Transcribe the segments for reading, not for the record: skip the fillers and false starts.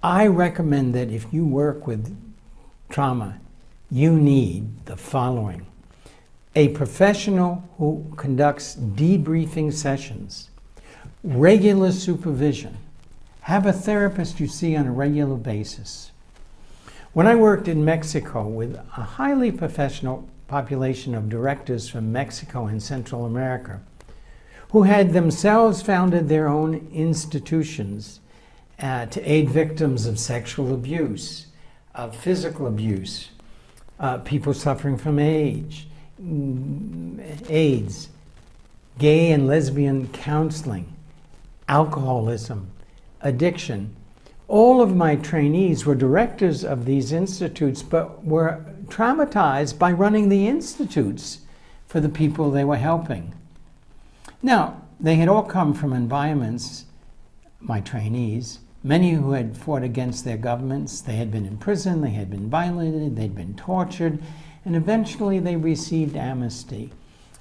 I recommend that if you work with trauma, you need the following: a professional who conducts debriefing sessions, regular supervision, have a therapist you see on a regular basis. When I worked in Mexico with a highly professional population of directors from Mexico and Central America, who had themselves founded their own institutions to aid victims of sexual abuse, of physical abuse, people suffering from AIDS, gay and lesbian counseling, alcoholism, addiction. All of my trainees were directors of these institutes, but were traumatized by running the institutes for the people they were helping. Now, they had all come from environments, my trainees, many who had fought against their governments. They had been in prison, they had been violated, they'd been tortured, and eventually they received amnesty,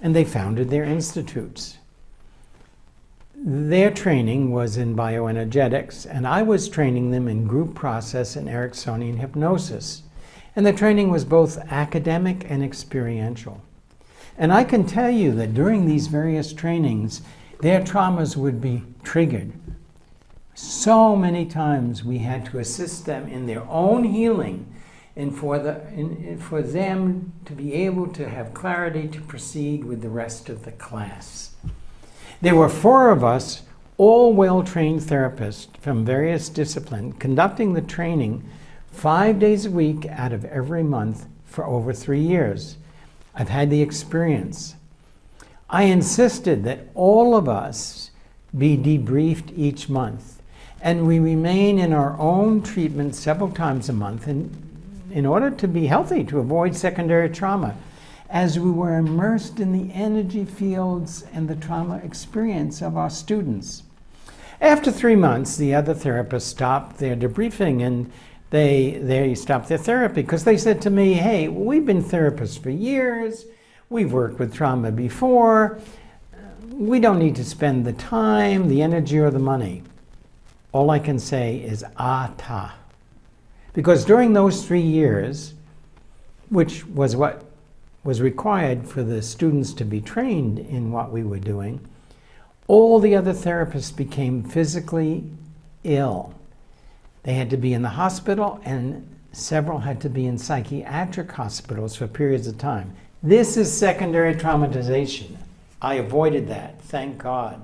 and they founded their institutes. Their training was in bioenergetics, and I was training them in group process and Ericksonian hypnosis. And the training was both academic and experiential. And I can tell you that during these various trainings, their traumas would be triggered. So many times we had to assist them in their own healing, and for them to be able to have clarity to proceed with the rest of the class. There were 4 of us, all well-trained therapists from various disciplines, conducting the training 5 days a week out of every month for over 3 years. I've had the experience. I insisted that all of us be debriefed each month, and we remain in our own treatment several times a month in order to be healthy, to avoid secondary trauma, as we were immersed in the energy fields and the trauma experience of our students. After 3 months, the other therapists stopped their debriefing, and they stopped their therapy because they said to me, hey, we've been therapists for years, we've worked with trauma before, we don't need to spend the time, the energy, or the money. All I can say is ta. Because during those 3 years, which was what was required for the students to be trained in what we were doing, all the other therapists became physically ill. They had to be in the hospital, and several had to be in psychiatric hospitals for periods of time. This is secondary traumatization. I avoided that, thank God.